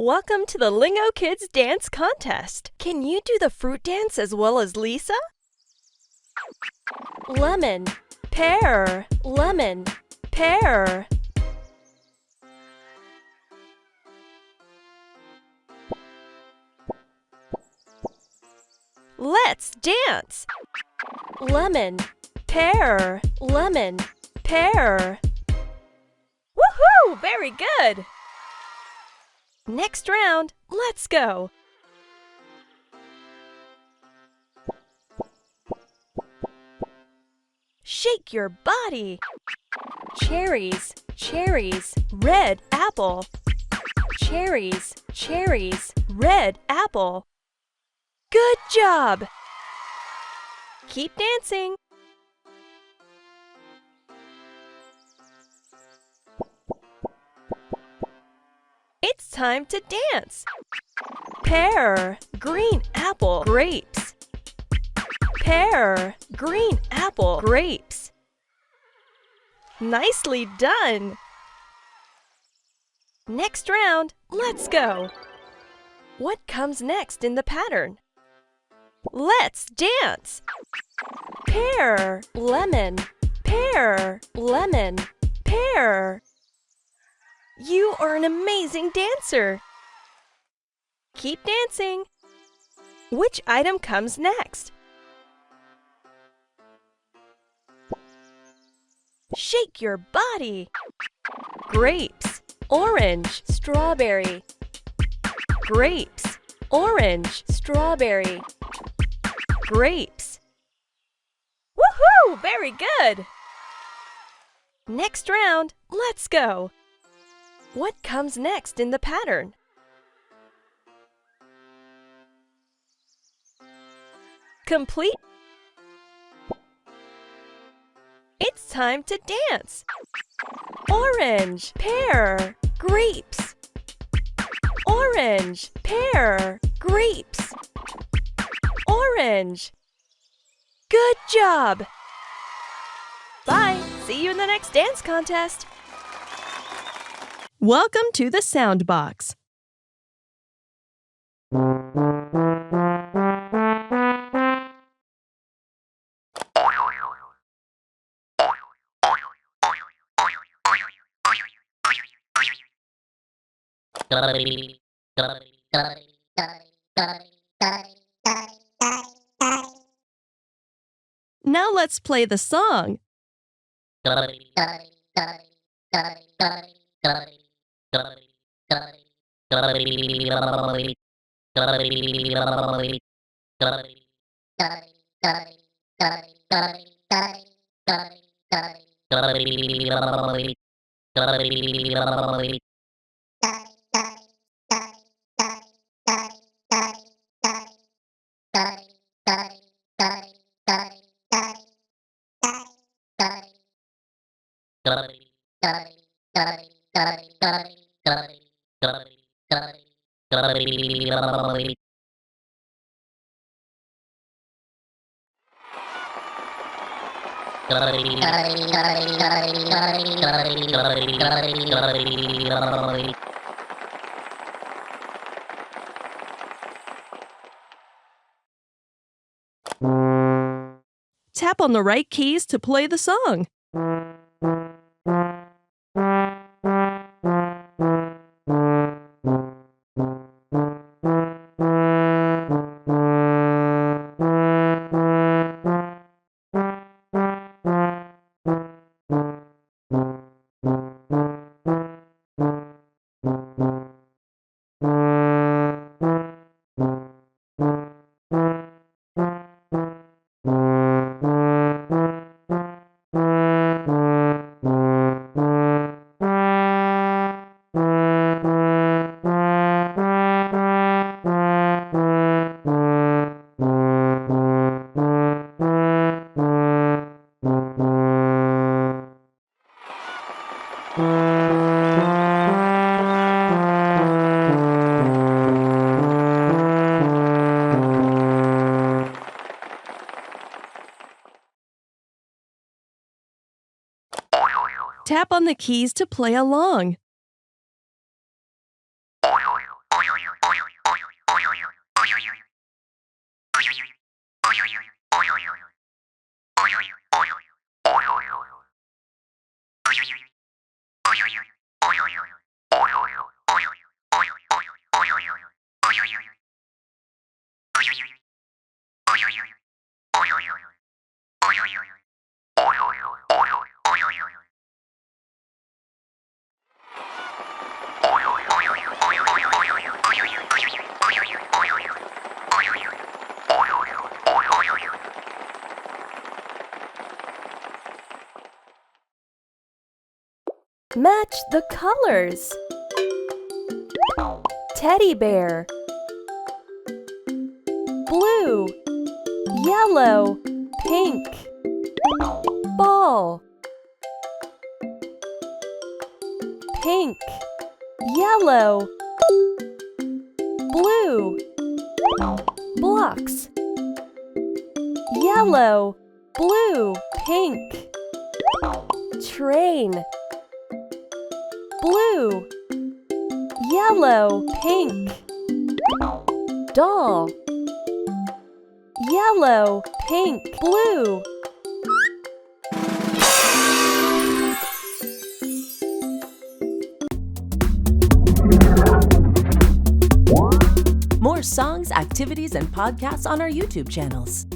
Welcome to the Lingokids dance contest. Can you do the fruit dance as well as Lisa? Lemon, pear, lemon, pear. Let's dance! Lemon, pear, lemon, pear. Woohoo! Very good! Next round, let's go! Shake your body! Cherries, cherries, red apple. Cherries, cherries, red apple. Good job! Keep dancing! It's time to dance! Pear, green apple, grapes. Pear, green apple, grapes. Nicely done! Next round, let's go! What comes next in the pattern? Let's dance! Pear, lemon, pear, lemon, pear. You are an amazing dancer! Keep dancing! Which item comes next? Shake your body! Grapes, orange, strawberry. Grapes, orange, strawberry. Grapes. Woohoo! Very good! Next round, let's go! What comes next in the pattern? Complete. It's time to dance! Orange, pear, grapes. Orange, pear, grapes. Orange. Good job! Bye! See you in the next dance contest! Welcome to the Sound Box. Now let's play the song. Tap on the right keys to play the song. Tap on the keys to play along. Match the colors. Teddy bear, blue, yellow, pink. Ball, pink, yellow, blue. Blocks, yellow, blue, pink. Train, blue, yellow, pink. Doll, yellow, pink, blue. More songs, activities, and podcasts on our YouTube channels.